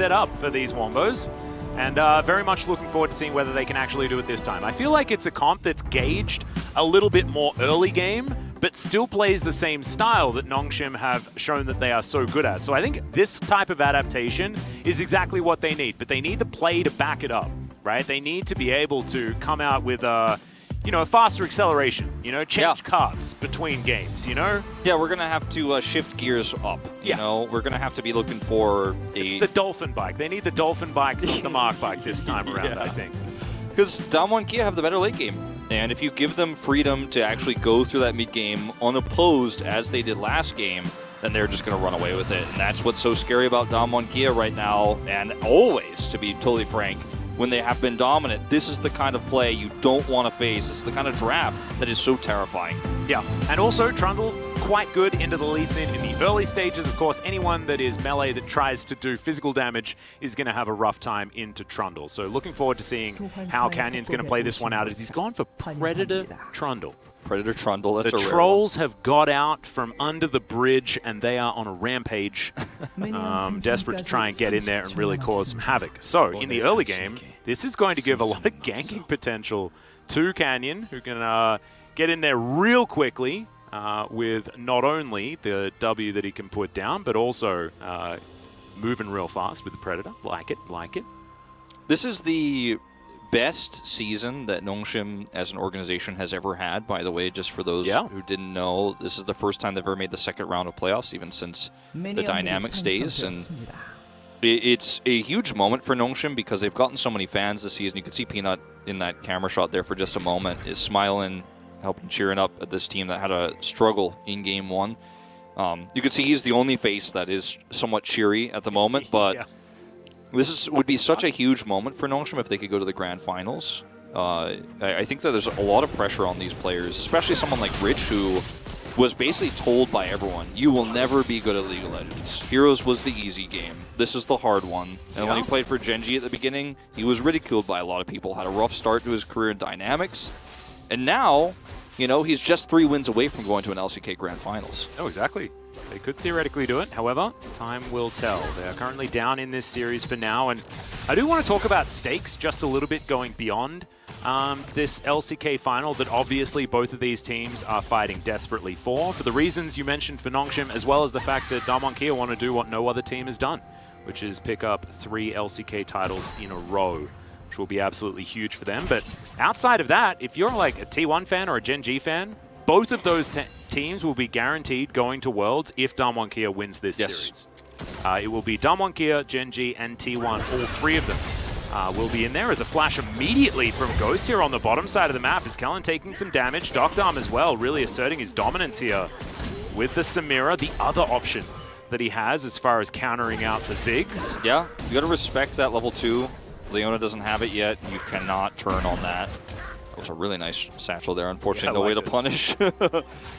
set up for these Wombos, and very much looking forward to seeing whether they can actually do it this time. I feel like it's a comp that's gauged a little bit more early game, but still plays the same style that Nongshim have shown that they are so good at. So I think this type of adaptation is exactly what they need, but they need the play to back it up, right? They need to be able to come out with a faster acceleration, change cards between games, Yeah, we're going to have to shift gears up, you know? We're going to have to be looking for It's the Dolphin bike. They need the Dolphin bike, not the Mark bike this time around, I think. Because Damwon Kia have the better late game. And if you give them freedom to actually go through that mid game unopposed as they did last game, then they're just going to run away with it. And that's what's so scary about Damwon Kia right now, and always, to be totally frank, when they have been dominant. This is the kind of play you don't want to face. It's the kind of draft that is so terrifying. Yeah, and also Trundle, quite good into the Lee Sin in the early stages. Of course, anyone that is melee that tries to do physical damage is going to have a rough time into Trundle. So looking forward to seeing how Canyon's going to play this one out, as he's gone for Predator Trundle. Predator Trundle, that's the a rare trolls have got out from under the bridge, and they are on a rampage, desperate to try and get in there and really cause some havoc. So, in the early game, this is going to give a lot of ganking potential to Canyon, who can get in there real quickly with not only the W that he can put down, but also moving real fast with the Predator. Like it. This is the best season that Nongshim as an organization has ever had, by the way, just for those who didn't know. This is the first time they've ever made the second round of playoffs, even since the Dynamics days. And it's a huge moment for Nongshim because they've gotten so many fans this season. You can see Peanut in that camera shot there for just a moment, is smiling, helping cheering up at this team that had a struggle in game one. You can see he's the only face that is somewhat cheery at the moment, but this would be such a huge moment for Nongshim if they could go to the grand finals. I think that there's a lot of pressure on these players, especially someone like Rich, who was basically told by everyone, you will never be good at League of Legends. Heroes was the easy game. This is the hard one. And when he played for Genji at the beginning, he was ridiculed by a lot of people, had a rough start to his career in Dynamics. And now, he's just 3 wins away from going to an LCK Grand Finals. Oh, exactly. They could theoretically do it. However, time will tell. They are currently down in this series for now. And I do want to talk about stakes just a little bit going beyond this LCK final that obviously both of these teams are fighting desperately for the reasons you mentioned for Nongshim, as well as the fact that Damwon Kia want to do what no other team has done, which is pick up 3 LCK titles in a row, which will be absolutely huge for them. But outside of that, if you're like a T1 fan or a Gen G fan, both of those teams will be guaranteed going to Worlds if Damwon Kia wins this series. It will be Damwon Kia, Gen G, and T1. All 3 of them will be in there. As a flash immediately from Ghost here on the bottom side of the map. Is Kellen taking some damage? Docdarm as well, really asserting his dominance here with the Samira, the other option that he has as far as countering out the Ziggs. Yeah, you got to respect that level 2. Leona doesn't have it yet. You cannot turn on that. That was a really nice satchel there. Unfortunately, no way to punish.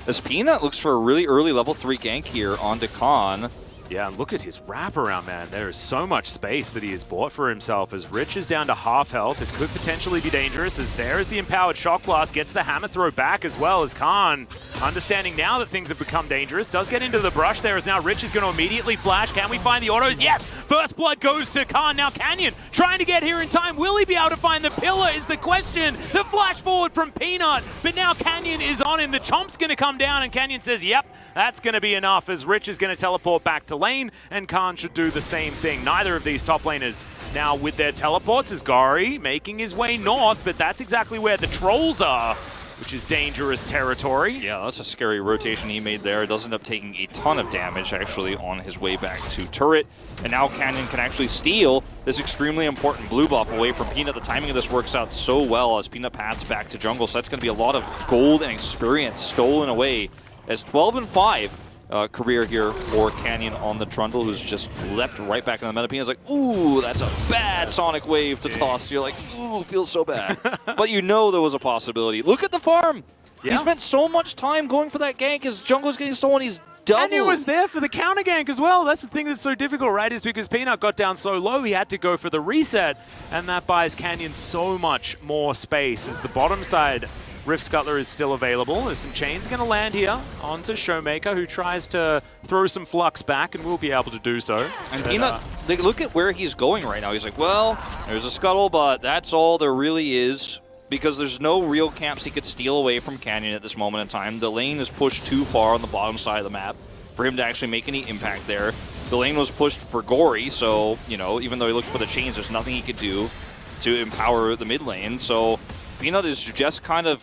As Peanut looks for a really early level 3 gank here onto Khan. Yeah, and look at his wraparound, man. There is so much space that he has bought for himself. As Rich is down to half health, this could potentially be dangerous. As there is the empowered shock blast, gets the hammer throw back as well as Khan, understanding now that things have become dangerous, does get into the brush there as now Rich is going to immediately flash. Can we find the autos? Yes! First blood goes to Khan. Now Canyon trying to get here in time. Will he be able to find the pillar is the question. The flash forward from Peanut, but now Canyon is on him. The chomp's going to come down and Canyon says, yep, that's going to be enough, as Rich is going to teleport back to lane, and Khan should do the same thing. Neither of these top laners now with their teleports, as Gari making his way north, but that's exactly where the trolls are, which is dangerous territory. Yeah, that's a scary rotation he made there. Does end up taking a ton of damage, actually, on his way back to turret. And now Canyon can actually steal this extremely important blue buff away from Peanut. The timing of this works out so well as Peanut paths back to jungle, so that's going to be a lot of gold and experience stolen away, as 12-5 career here for Canyon on the Trundle, who's just leapt right back in the meta. Peanut's like, ooh, that's a bad sonic wave to toss. You're like, ooh, feels so bad. But you know there was a possibility. Look at the farm. He spent so much time going for that gank. His jungle's getting stolen. He's doubled. And he was there for the counter gank as well. That's the thing that's so difficult, right? Is because Peanut got down so low, he had to go for the reset. And that buys Canyon so much more space as the bottom side Rift Scuttler is still available. There's some chains going to land here onto ShowMaker, who tries to throw some flux back, and will be able to do so. And Peanut, look at where he's going right now. He's like, well, there's a scuttle, but that's all there really is, because there's no real camps he could steal away from Canyon at this moment in time. The lane is pushed too far on the bottom side of the map for him to actually make any impact there. The lane was pushed for Gory, so, you know, even though he looked for the chains, there's nothing he could do to empower the mid lane. So Peanut is just kind of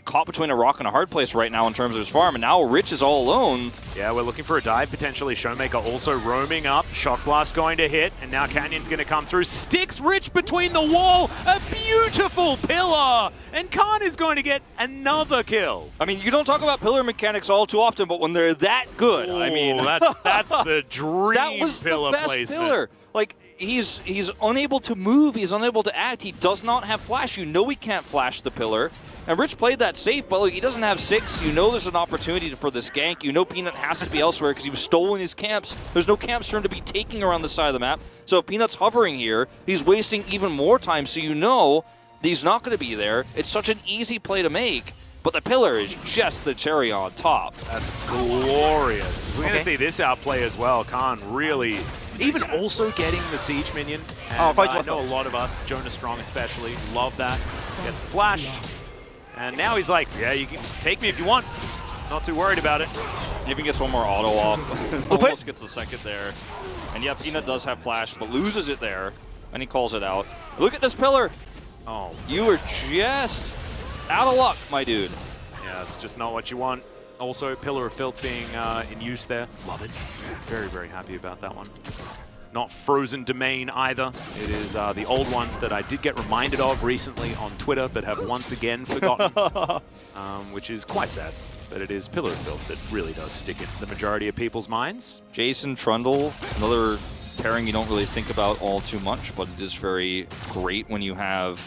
caught between a rock and a hard place right now in terms of his farm, and now Rich is all alone. Yeah, we're looking for a dive, potentially. ShowMaker also roaming up. Shock Blast going to hit, and now Canyon's going to come through. Sticks Rich between the wall. A beautiful pillar! And Khan is going to get another kill. I mean, you don't talk about pillar mechanics all too often, but when they're that good, Ooh, I mean... that's the dream that was pillar the best placement. pillar. Like, he's unable to move, he's unable to act, he does not have flash. You know he can't flash the pillar. And Rich played that safe, but like, he doesn't have 6. You know there's an opportunity for this gank. You know Peanut has to be elsewhere because he was stolen his camps. There's no camps for him to be taking around the side of the map. So if Peanut's hovering here, he's wasting even more time. So you know he's not going to be there. It's such an easy play to make, but the pillar is just the cherry on top. That's glorious. We're going to see this outplay as well. Khan really... Even also getting the Siege minion. And, I know a lot of us, Jonas Strong especially, love that. Gets the flash. And now he's like, yeah, you can take me if you want. Not too worried about it. Even gets one more auto off. Almost gets the second there. And yeah, Peanut does have flash, but loses it there. And he calls it out. Look at this pillar. Oh, you were just out of luck, my dude. Yeah, it's just not what you want. Also, Pillar of Filth being in use there. Love it. Very, very happy about that one. Not Frozen Domain either. It is the old one that I did get reminded of recently on Twitter, but have once again forgotten, which is quite sad. But it is Pillar of Filth that really does stick in the majority of people's minds. Jason Trundle, another pairing you don't really think about all too much, but it is very great when you have,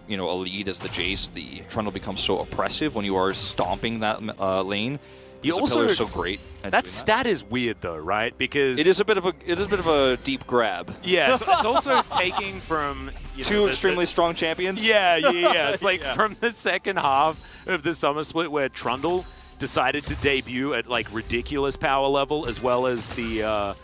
you know, a lead as the Jace. The Trundle becomes so oppressive when you are stomping that lane. You also, Pillar is so great. That stat is weird though, right? Because it is a bit of a deep grab. Yeah, it's also taking from two extremely strong champions. Yeah. It's like from the second half of the summer split where Trundle decided to debut at like ridiculous power level, as well as the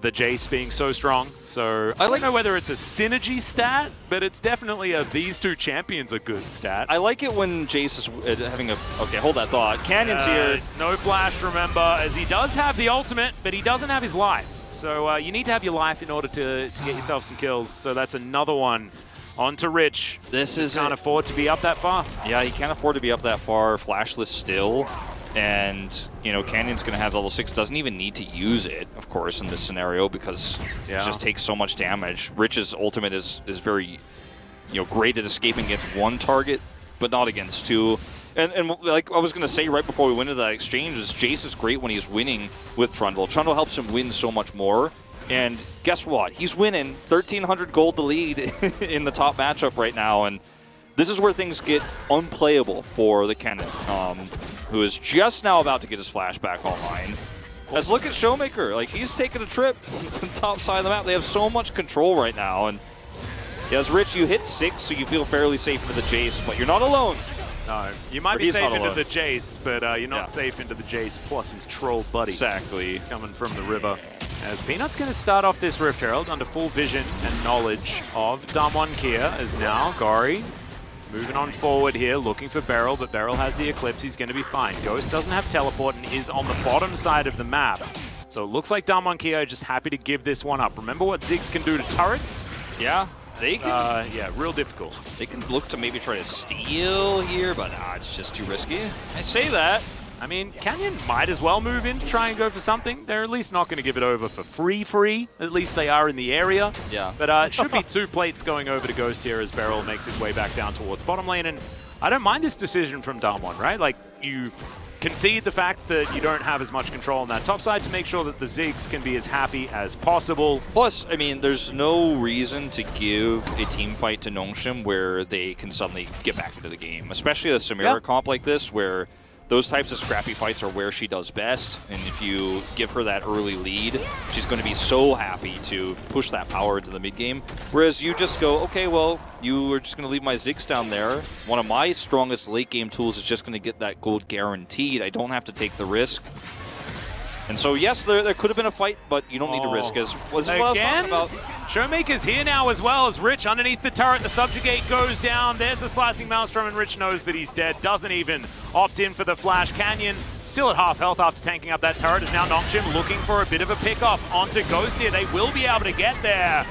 Jace being so strong. So I don't know whether it's a synergy stat, but it's definitely these two champions are good stat. I like it when Jace is having a... Okay, hold that thought. Canyon's here. No flash, remember, as he does have the ultimate, but he doesn't have his life. So you need to have your life in order to get yourself some kills. So that's another one onto Rich. Can't afford to be up that far. Yeah, he can't afford to be up that far. Flashless still. And, you know, Canyon's going to have level 6, doesn't even need to use it, of course, in this scenario, because it just takes so much damage. Rich's ultimate is very, you know, great at escaping against one target, but not against two. And like I was going to say right before we went into that exchange, is Jace is great when he's winning with Trundle. Trundle helps him win so much more. And guess what? He's winning 1,300 gold the lead in the top matchup right now. And this is where things get unplayable for the Cannon, who is just now about to get his flashback online. Let's look at ShowMaker. Like, he's taking a trip to the top side of the map. They have so much control right now. And as Rich, you hit 6, so you feel fairly safe into the Jace, but you're not alone. No, you might be safe into the Jace, but you're not safe into the Jace plus his troll buddy. Exactly. Coming from the river. As Peanut's going to start off this Rift Herald under full vision and knowledge of Damwon Kia, as now Gory moving on forward here, looking for Beryl, but Beryl has the Eclipse. He's going to be fine. Ghost doesn't have teleport and is on the bottom side of the map. So it looks like Damwon Kia are just happy to give this one up. Remember what Ziggs can do to turrets? Yeah, they can. Yeah, real difficult. They can look to maybe try to steal here, but it's just too risky. I say that. I mean, Canyon might as well move in to try and go for something. They're at least not going to give it over for free. At least they are in the area. Yeah. But it should be 2 plates going over to Ghost here as Beryl makes his way back down towards bottom lane. And I don't mind this decision from Damwon, right? Like, you concede the fact that you don't have as much control on that top side to make sure that the Ziggs can be as happy as possible. Plus, I mean, there's no reason to give a team fight to Nongshim where they can suddenly get back into the game, especially a Samira comp like this where those types of scrappy fights are where she does best, and if you give her that early lead, she's going to be so happy to push that power into the mid game. Whereas you just go, okay, well, you are just going to leave my Ziggs down there. One of my strongest late game tools is just going to get that gold guaranteed. I don't have to take the risk. And so, yes, there could have been a fight, but you don't need to risk. As was what I was talking about. ShowMaker's here now as well as Rich underneath the turret. The subjugate goes down. There's the slicing maelstrom, and Rich knows that he's dead. Doesn't even opt in for the flash. Canyon still at half health after tanking up that turret. Is now Nongshim looking for a bit of a pickup onto Ghost here. They will be able to get there.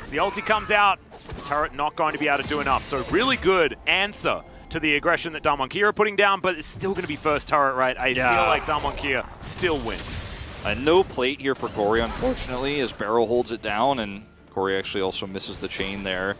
As the ulti comes out, the turret not going to be able to do enough. So really good answer to the aggression that Damwon are putting down, but it's still going to be first turret, right? I feel like Damwon still win. No plate here for Gory, unfortunately, as Barrel holds it down, and Gory actually also misses the chain there.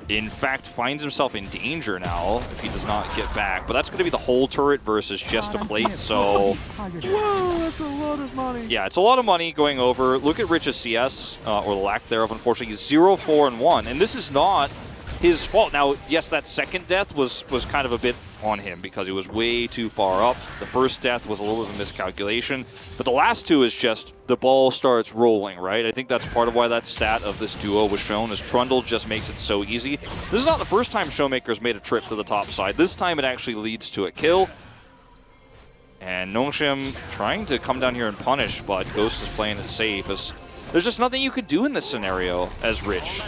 In fact, finds himself in danger now if he does not get back. But that's going to be the whole turret versus just a plate, so... Whoa, that's a lot of money. Yeah, it's a lot of money going over. Look at Rich's CS, or the lack thereof, unfortunately. He's 0-4-1, and this is not his fault. Now, yes, that second death was kind of a bit on him because he was way too far up. The first death was a little bit of a miscalculation, but the last two is just the ball starts rolling, right? I think that's part of why that stat of this duo was shown, is Trundle just makes it so easy. This is not the first time ShowMaker's made a trip to the top side. This time it actually leads to a kill. And Nongshim trying to come down here and punish, but Ghost is playing it safe. As there's just nothing you could do in this scenario as Rich.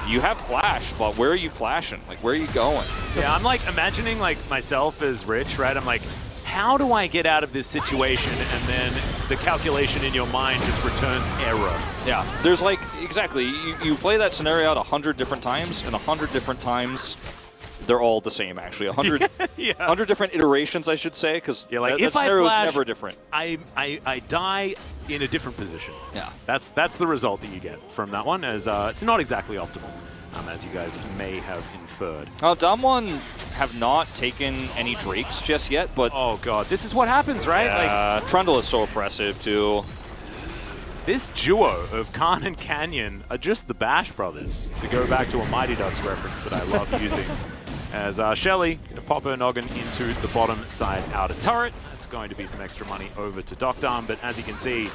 You have flash, but where are you flashing? Like, where are you going? Yeah, I'm like imagining like myself as Rich, right? I'm like, how do I get out of this situation? And then the calculation in your mind just returns error. Yeah, there's like, exactly, you play that scenario out 100 different times, and 100 different times, they're all the same, actually. 100 different iterations, I should say, because like, that scenario is never different. I die in a different position. Yeah. That's the result that you get from that one, as it's not exactly optimal, as you guys may have inferred. Damwon have not taken any Drakes just yet, but... Oh, God. This is what happens, right? Yeah, like, Trundle is so oppressive, too. This duo of Khan and Canyon are just the Bash Brothers, to go back to a Mighty Ducks reference that I love using. As Shelly going to pop her noggin into the bottom side outer turret. That's going to be some extra money over to Docdarm, but as you can see,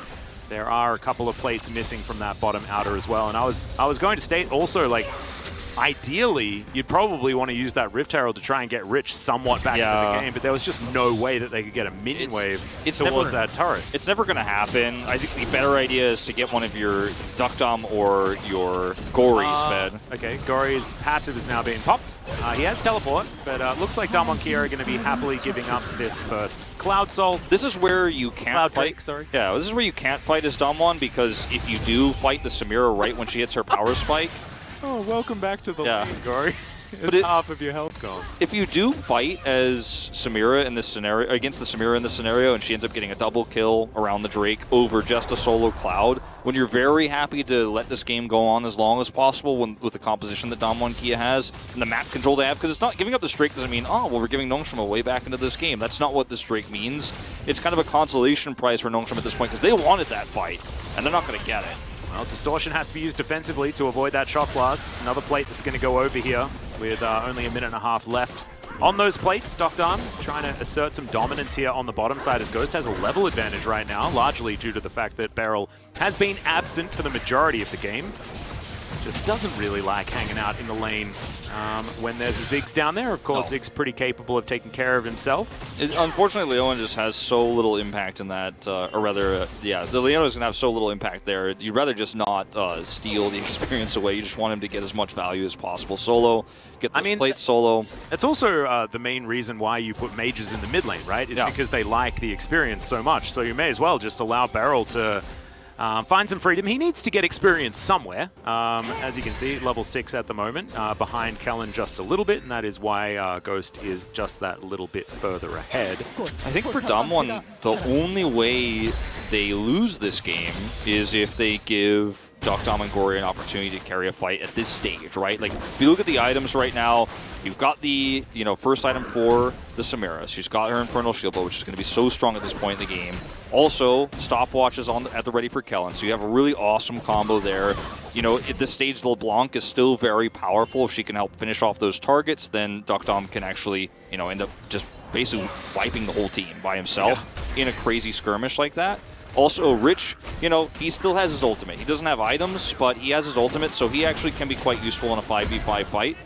there are a couple of plates missing from that bottom outer as well. And I was going to state also, like, ideally, you'd probably want to use that Rift Herald to try and get Rich somewhat back into the game, but there was just no way that they could get a minion wave towards that turret. It's never going to happen. I think the better idea is to get one of your Duckdom or your Gory's fed. Okay, Gory's passive is now being popped. He has teleport, but looks like Damwon are going to be happily giving up this first Cloud Soul. This is where you can't Cloud fight. Drake, sorry. Yeah, this is where you can't fight as Damwon, because if you do fight the Samira right when she hits her power spike, oh, welcome back to the lane, Gory. It's half of your health gone. If you do fight as Samira in this scenario, against the Samira in this scenario, and she ends up getting a double kill around the Drake over just a solo Cloud, when you're very happy to let this game go on as long as possible with the composition that Damwon has and the map control they have, because it's not giving up this Drake doesn't mean, oh, well, we're giving Nongshim a way back into this game. That's not what this Drake means. It's kind of a consolation prize for Nongshim at this point, because they wanted that fight, and they're not going to get it. Well, Distortion has to be used defensively to avoid that Shock Blast. It's another plate that's going to go over here with only a minute and a half left on those plates. Docdarm trying to assert some dominance here on the bottom side, as Ghost has a level advantage right now, largely due to the fact that Beryl has been absent for the majority of the game. Just doesn't really like hanging out in the lane when there's a Ziggs down there. Of course, Ziggs pretty capable of taking care of himself. Unfortunately, Leona just has so little impact in that, or rather, yeah, the Leona's going to have so little impact there. You'd rather just not steal the experience away. You just want him to get as much value as possible. Solo, get those plates solo. It's also the main reason why you put mages in the mid lane, right? Is because they like the experience so much. So you may as well just allow Beryl to find some freedom. He needs to get experience somewhere. As you can see, level 6 at the moment, behind Kellen just a little bit, and that is why Ghost is just that little bit further ahead. I think for Damwon, the only way they lose this game is if they give Dom and Gory an opportunity to carry a fight at this stage, right? Like, if you look at the items right now, you've got the, first item for the Samira. She's got her Infernal Shield Bow, which is going to be so strong at this point in the game. Also, stopwatch is at the ready for Kellen, so you have a really awesome combo there. At this stage, LeBlanc is still very powerful. If she can help finish off those targets, then Dom can actually, end up just basically wiping the whole team by himself in a crazy skirmish like that. Also, Rich, he still has his ultimate. He doesn't have items, but he has his ultimate, so he actually can be quite useful in a 5v5 fight.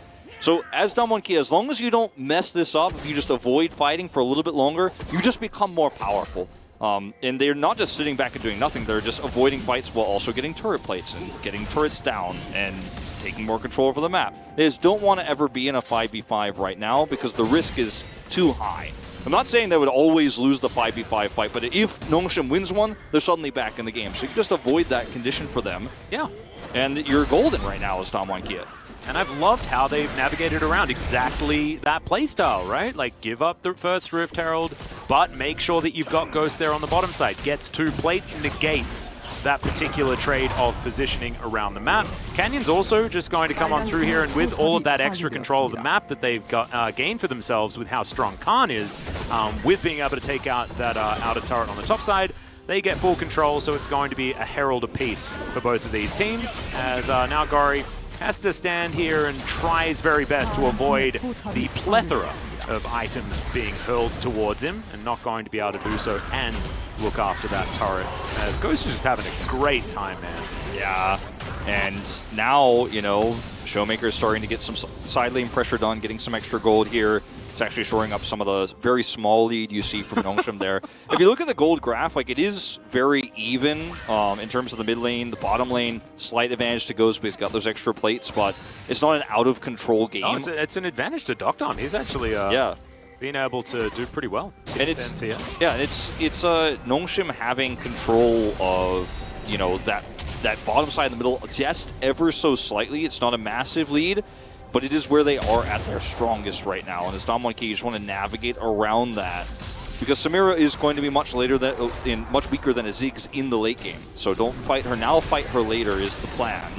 So as Damwon, as long as you don't mess this up, if you just avoid fighting for a little bit longer, you just become more powerful. And they're not just sitting back and doing nothing, they're just avoiding fights while also getting turret plates and getting turrets down and taking more control over the map. They just don't want to ever be in a 5v5 right now because the risk is too high. I'm not saying they would always lose the 5v5 fight, but if Nongshim wins one, they're suddenly back in the game. So you can just avoid that condition for them. Yeah. And you're golden right now as Damwon. And I've loved how they've navigated around exactly that playstyle, right? Like, give up the first Rift Herald, but make sure that you've got Ghost there on the bottom side. Gets 2 plates, negates that particular trade of positioning around the map. Canyon's also just going to come on through here, and with all of that extra control of the map that they've got gained for themselves with how strong Khan is, with being able to take out that outer turret on the top side, they get full control, so it's going to be a Herald apiece for both of these teams, as now Gori has to stand here and try his very best to avoid the plethora of items being hurled towards him, and not going to be able to do so and look after that turret, as Ghost is just having a great time, man. Yeah, and now, ShowMaker is starting to get some side lane pressure done, getting some extra gold here. It's actually shoring up some of the very small lead you see from Nongshim there. If you look at the gold graph, like, it is very even in terms of the mid lane, the bottom lane, slight advantage to Ghost because he's got those extra plates, but it's not an out-of-control game. Oh, it's an advantage to Dom. He's actually been able to do pretty well. And it's Nongshim having control of, that bottom side in the middle just ever so slightly. It's not a massive lead, but it is where they are at their strongest right now. And as Damwon, you just want to navigate around that, because Samira is going to be much weaker than a Ziggs in the late game. So don't fight her now, fight her later is the plan.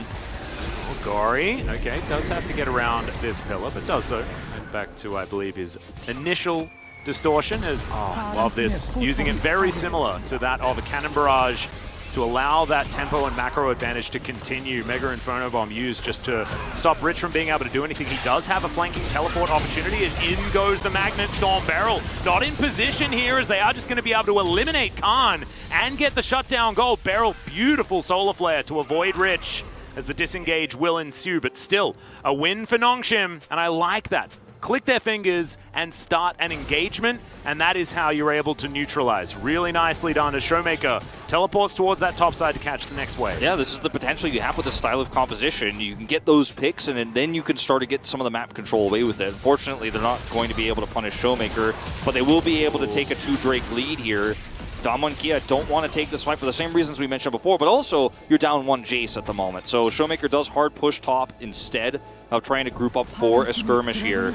Gori, okay, does have to get around this pillar, but does so. And back to, I believe, his initial distortion as, love this. Using it very similar to that of a Cannon Barrage to allow that tempo and macro advantage to continue. Mega Inferno Bomb used just to stop Rich from being able to do anything. He does have a flanking teleport opportunity, and in goes the Magnet Storm Barrel. Not in position here, as they are just going to be able to eliminate Khan and get the shutdown goal. Barrel, beautiful Solar Flare to avoid Rich, as the disengage will ensue, but still a win for Nongshim, and I like that. Click their fingers and start an engagement, and that is how you're able to neutralize. Really nicely done as ShowMaker teleports towards that top side to catch the next wave. Yeah, this is the potential you have with this style of composition. You can get those picks, and then you can start to get some of the map control away with it. Unfortunately, they're not going to be able to punish ShowMaker, but they will be able to take a 2-Drake lead here. Damwon don't want to take this fight for the same reasons we mentioned before, but also you're down 1 Jace at the moment. So ShowMaker does hard push top instead of trying to group up for a skirmish here.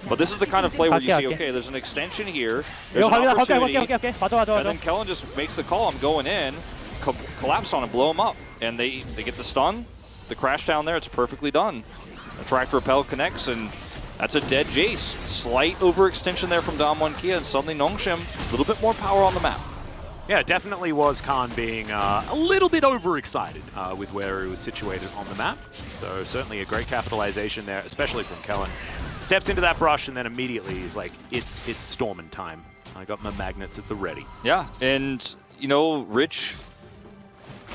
But this is the kind of play where you see, okay, there's an extension here, there's an opportunity, and then Kellen just makes the call, I'm going in, collapse on him, blow him up, and they get the stun, the crash down there, it's perfectly done. Attract Repel connects, and that's a dead Jace. Slight overextension there from Damwon, and suddenly Nongshim, a little bit more power on the map. Yeah, it definitely was Khan being a little bit overexcited with where he was situated on the map. So certainly a great capitalization there, especially from Kellen. Steps into that brush and then immediately he's like, it's storming time. I got my magnets at the ready. Yeah, and Rich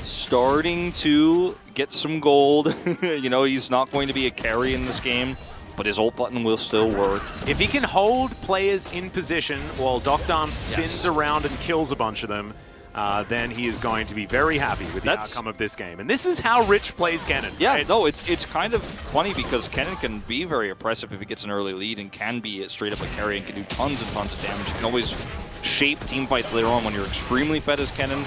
starting to get some gold. He's not going to be a carry in this game, but his ult button will still work. If he can hold players in position while Dom spins around and kills a bunch of them, then he is going to be very happy with the outcome of this game. And this is how Rich plays Kennen. Yeah, right? No, it's kind of funny because Kennen can be very oppressive if he gets an early lead and can be straight up a carry and can do tons and tons of damage. You can always shape team fights later on when you're extremely fed as Kennen.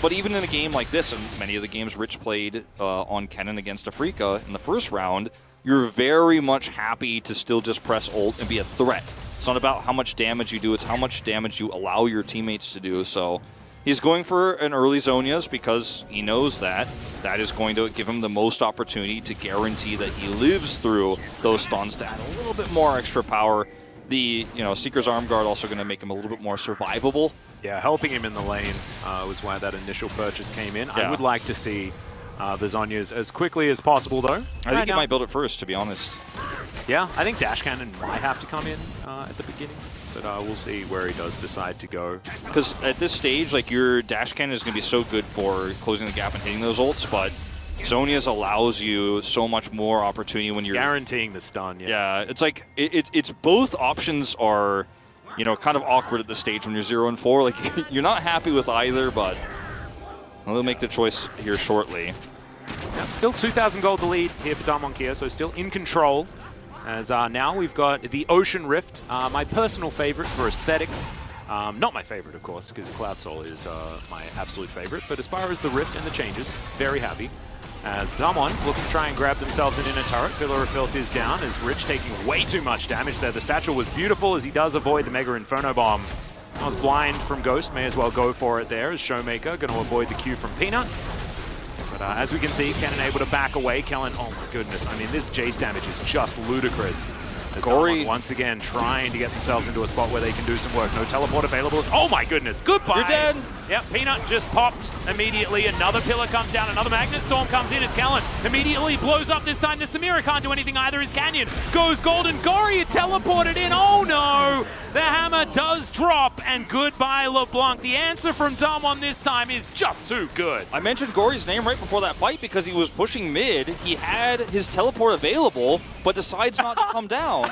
But even in a game like this, and many of the games Rich played on Kennen against Afrika in the first round, you're very much happy to still just press ult and be a threat. It's not about how much damage you do, it's how much damage you allow your teammates to do. So He's going for an early Zonias because he knows that is going to give him the most opportunity to guarantee that he lives through those stuns to add a little bit more extra power. The Seeker's Arm Guard also going to make him a little bit more survivable. Yeah, helping him in the lane was why that initial purchase came in. Yeah. I would like to see the Zhonya's as quickly as possible, though. I think he might build it first, to be honest. Yeah, I think Dash Cannon might have to come in at the beginning, but we'll see where he does decide to go. Because at this stage, like, your Dash Cannon is going to be so good for closing the gap and hitting those ults, but Zhonya's allows you so much more opportunity when you're guaranteeing the stun. Yeah, it's like it's both options are, kind of awkward at this stage when you're 0-4. Like, you're not happy with either, but they'll make the choice here shortly. Yep, still 2,000 gold to lead here for Damwon Kia, so still in control. As now we've got the Ocean Rift, my personal favorite for aesthetics. Not my favorite, of course, because Cloud Soul is my absolute favorite. But as far as the Rift and the changes, very happy. As Damwon look to try and grab themselves an inner turret. Pillar of Filth is down, as Rich taking way too much damage there. The Satchel was beautiful as he does avoid the Mega Inferno Bomb. I was blind from Ghost, may as well go for it there as ShowMaker, going to avoid the Q from Peanut. But as we can see, Kennen able to back away. Kellen, oh my goodness, I mean, this Jace damage is just ludicrous. As Gory once again trying to get themselves into a spot where they can do some work. No teleport available. Oh my goodness, goodbye. You're dead. Yep, Peanut just popped immediately. Another pillar comes down, another Magnet Storm comes in as Kellen immediately blows up this time. The Samira can't do anything either as Canyon goes golden. Gory teleported in, oh no! The hammer does drop, and goodbye LeBlanc. The answer from Damwon this time is just too good. I mentioned Gory's name right before that fight because he was pushing mid. He had his teleport available, but decides not to come down.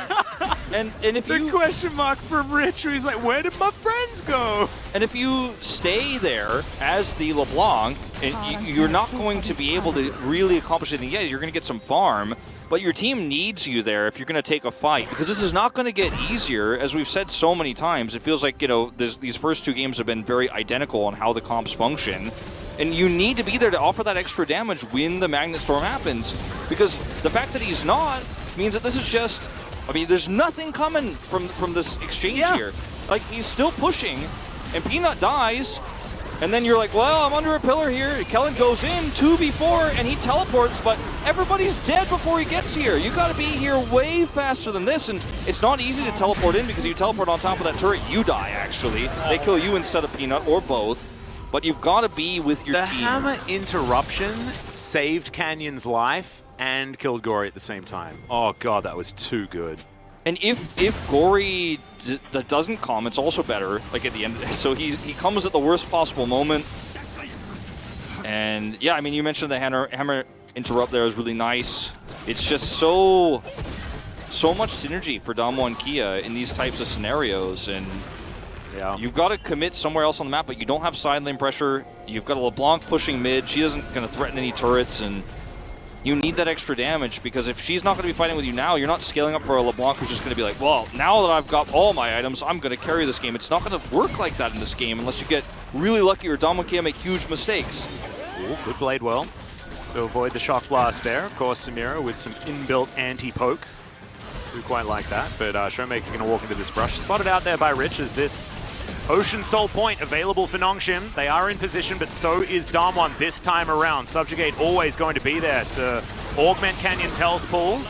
And if the question mark from Rich, he's like, where did my friends go? And if you stay there as the LeBlanc, and you're not going to be able to really accomplish anything yet. You're going to get some farm, but your team needs you there if you're going to take a fight, because this is not going to get easier. As we've said so many times, it feels like, these first two games have been very identical on how the comps function. And you need to be there to offer that extra damage when the Magnet Storm happens, because the fact that he's not means that this is just, there's nothing coming from this exchange here. Like, he's still pushing, and Peanut dies, and then you're like, well, I'm under a pillar here. Kellen goes in 2v4, and he teleports, but everybody's dead before he gets here. You got to be here way faster than this, and it's not easy to teleport in because you teleport on top of that turret, you die, actually. They kill you instead of Peanut, or both, but you've got to be with your team. The hammer interruption saved Canyon's life and killed Gory at the same time. Oh god, that was too good. And if Gory doesn't come, it's also better, like, at the end. So he comes at the worst possible moment. And yeah, you mentioned the hammer interrupt there is really nice. It's just so much synergy for Damwon Kia in these types of scenarios. And yeah, you've got to commit somewhere else on the map, but you don't have side lane pressure. You've got a LeBlanc pushing mid. She isn't going to threaten any turrets, and you need that extra damage, because if she's not going to be fighting with you now, you're not scaling up for a LeBlanc who's just going to be like, well, now that I've got all my items, I'm going to carry this game. It's not going to work like that in this game unless you get really lucky or Damwon Kia make huge mistakes. Ooh, good blade well to avoid the shock blast there. Of course, Samira with some inbuilt anti-poke. We quite like that, but ShowMaker going to walk into this brush. Spotted out there by Rich as this Ocean Soul Point available for Nongshim. They are in position, but so is Damwon this time around. Subjugate always going to be there to augment Canyon's health pool.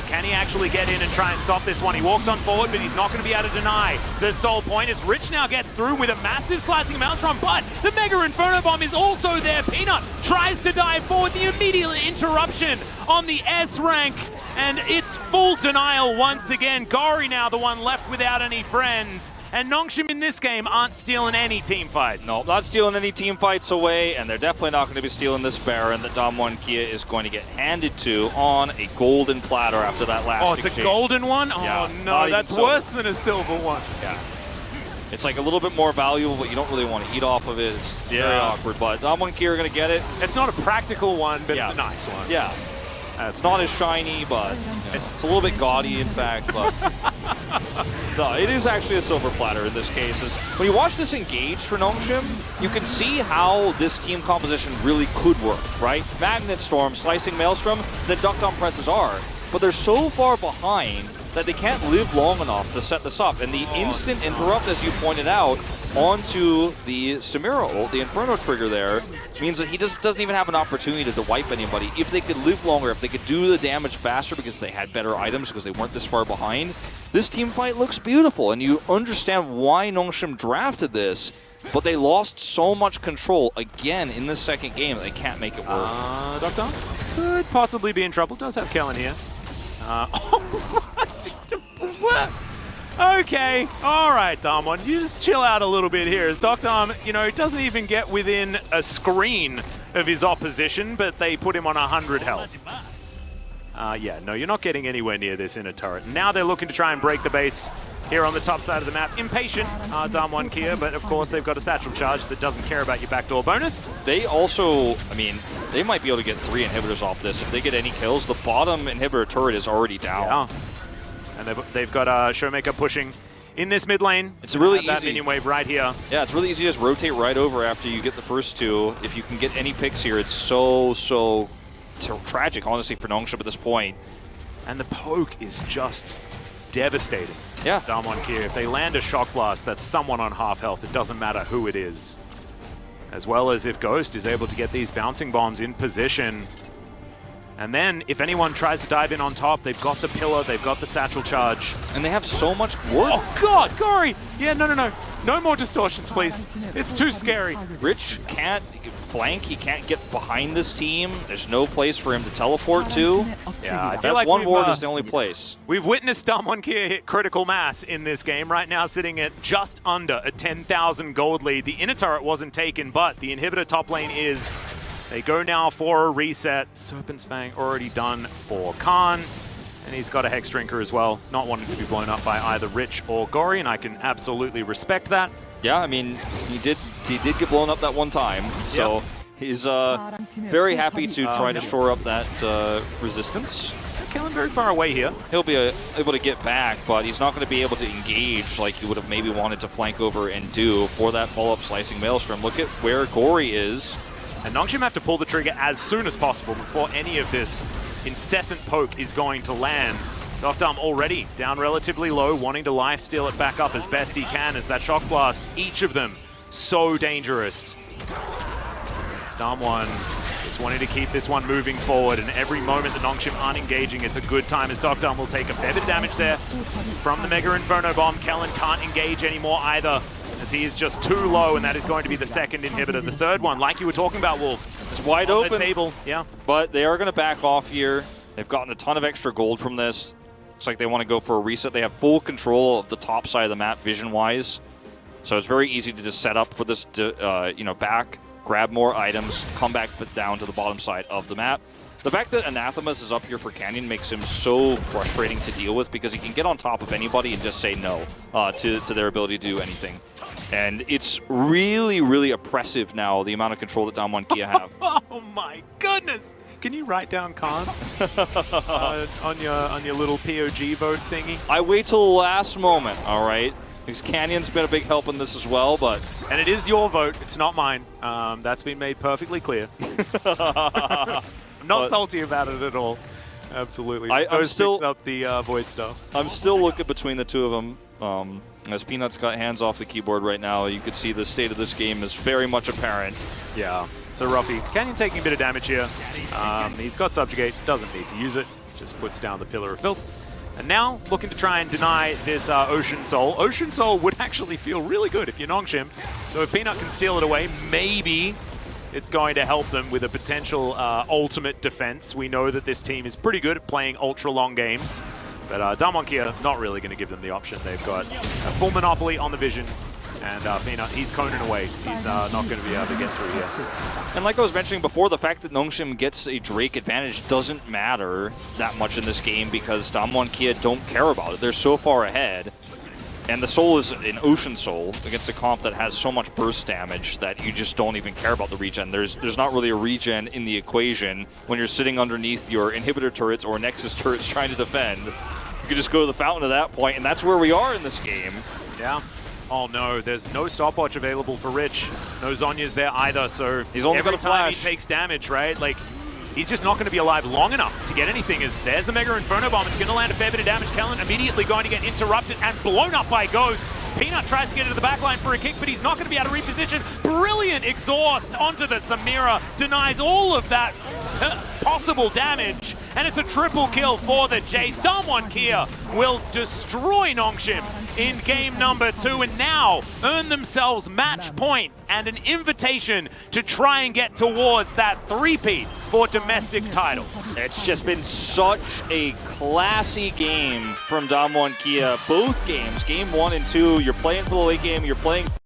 Can he actually get in and try and stop this one? He walks on forward, but he's not going to be able to deny the Soul Point as Rich now gets through with a massive slicing Maelstrom, but the Mega Inferno Bomb is also there. Peanut tries to dive forward, the immediate interruption on the S rank, and it's full denial once again. Gory now the one left without any friends. And Nongshim in this game aren't stealing any team fights. No, not stealing any team fights away, and they're definitely not going to be stealing this Baron that Damwon Kia is going to get handed to on a golden platter after that last exchange. A golden one? Oh yeah, no, that's worse than a silver one. Yeah. It's like a little bit more valuable, but you don't really want to eat off of it. It's very awkward, but Damwon Kia are going to get it. It's not a practical one, but it's a nice one. Yeah. It's not as shiny, but it's a little bit gaudy, in fact. But no, it is actually a silver platter in this case. When you watch this engage for Nongshim, you can see how this team composition really could work, right? Magnet Storm, Slicing Maelstrom, the duck down presses are, but they're so far behind that they can't live long enough to set this up. And the instant interrupt, as you pointed out, onto the Samira ult, the Inferno trigger there, means that he just doesn't even have an opportunity to wipe anybody. If they could live longer, if they could do the damage faster because they had better items, because they weren't this far behind, this team fight looks beautiful, and you understand why Nongshim drafted this, but they lost so much control again in the second game that they can't make it work. Doctor could possibly be in trouble. Does have Kellen here. What? Okay, all right, Damwon, you just chill out a little bit here. As Dr. you know, doesn't even get within a screen of his opposition, but they put him on 100 health. Yeah, no, you're not getting anywhere near this inner turret. Now they're looking to try and break the base here on the top side of the map. Impatient, Damwon Kia, but of course they've got a satchel charge that doesn't care about your backdoor bonus. They also, I mean, they might be able to get 3 inhibitors off this. If they get any kills, the bottom inhibitor turret is already down. Yeah. And they've got ShowMaker pushing in this mid lane. It's really easy. That minion wave right here. Yeah, it's really easy to just rotate right over after you get the first 2. If you can get any picks here, it's so tragic, honestly, for Nongshim at this point. And the poke is just devastating. Yeah. Damwon Kia, if they land a shock blast, that's someone on half health. It doesn't matter who it is. As well as if Ghost is able to get these bouncing bombs in position. And then, if anyone tries to dive in on top, they've got the pillar, they've got the satchel charge. And they have so much work. Oh God, Gory! Yeah, no. No more distortions, please. It's too scary. Rich can't flank, he can't get behind this team. There's no place for him to teleport to. Yeah, I feel that like one ward is the only place. We've witnessed Damwon Kia hit critical mass in this game, right now sitting at just under a 10,000 gold lead. The inner turret wasn't taken, but the inhibitor top lane is. They go now for a reset. Serpent's Fang already done for Khan. And he's got a Hex Drinker as well, not wanting to be blown up by either Rich or Gory, and I can absolutely respect that. Yeah, I mean, he did get blown up that one time, so yep. He's very happy to try to shore up that resistance. Killing very far away here. He'll be able to get back, but he's not going to be able to engage like he would have maybe wanted to flank over and do for that follow-up Slicing Maelstrom. Look at where Gory is. And Nongshim have to pull the trigger as soon as possible before any of this incessant poke is going to land. Doctum already down relatively low, wanting to lifesteal it back up as best he can as that shock blast. Each of them so dangerous. Damwon just wanting to keep this one moving forward, and every moment the Nongshim aren't engaging, it's a good time as Doctum will take a fair bit of damage there from the Mega Inferno Bomb. Kellen can't engage anymore either, as he is just too low, and that is going to be the second inhibitor. The third one, like you were talking about, Wolk, it's wide open. The table, yeah. But they are going to back off here. They've gotten a ton of extra gold from this. Looks like they want to go for a reset. They have full control of the top side of the map vision-wise, so it's very easy to just set up for this, back, grab more items, come back down to the bottom side of the map. The fact that Anathemas is up here for Canyon makes him so frustrating to deal with because he can get on top of anybody and just say no to their ability to do anything. And it's really, really oppressive now, the amount of control that Damwon Kia have. Oh my goodness! Can you write down Khan on your little POG vote thingy? I wait till the last moment, all right? Because Canyon's been a big help in this as well, but... And it is your vote, it's not mine. That's been made perfectly clear. I'm not salty about it at all. Absolutely. I'm still picks up the Void stuff. I'm still looking between the two of them. As Peanut's got hands off the keyboard right now, you could see the state of this game is very much apparent. Yeah, it's a roughie. Canyon taking a bit of damage here. He's got Subjugate, doesn't need to use it. Just puts down the Pillar of Filth. And now, looking to try and deny this Ocean Soul. Ocean Soul would actually feel really good if you're Nongshim. So if Peanut can steal it away, maybe it's going to help them with a potential ultimate defense. We know that this team is pretty good at playing ultra-long games. But Damwon Kia, not really going to give them the option. They've got a full monopoly on the vision. And Peanut, he's coning away. He's not going to be able to get through here. And like I was mentioning before, the fact that Nongshim gets a Drake advantage doesn't matter that much in this game because Damwon Kia don't care about it. They're so far ahead. And the Soul is an Ocean Soul against a comp that has so much burst damage that you just don't even care about the regen. There's not really a regen in the equation when you're sitting underneath your inhibitor turrets or Nexus turrets trying to defend. You can just go to the fountain at that point, and that's where we are in this game. Yeah. Oh no, there's no stopwatch available for Rich. No Zhonya's there either, so he's only got a flash. Every time he takes damage, right? Like, he's just not going to be alive long enough to get anything. As there's the Mega Inferno Bomb. It's going to land a fair bit of damage. Kellen immediately going to get interrupted and blown up by Ghost. Peanut tries to get into the backline for a kick, but he's not going to be able to reposition. Brilliant exhaust onto the Samira, denies all of that possible damage, and it's a triple kill for the Jace. Damwon Kia will destroy Nongshim in game number 2, and now earn themselves match point and an invitation to try and get towards that three-peat for domestic titles. It's just been such a classy game from Damwon Kia. Both games, game 1 and 2, you're playing for the late game, you're playing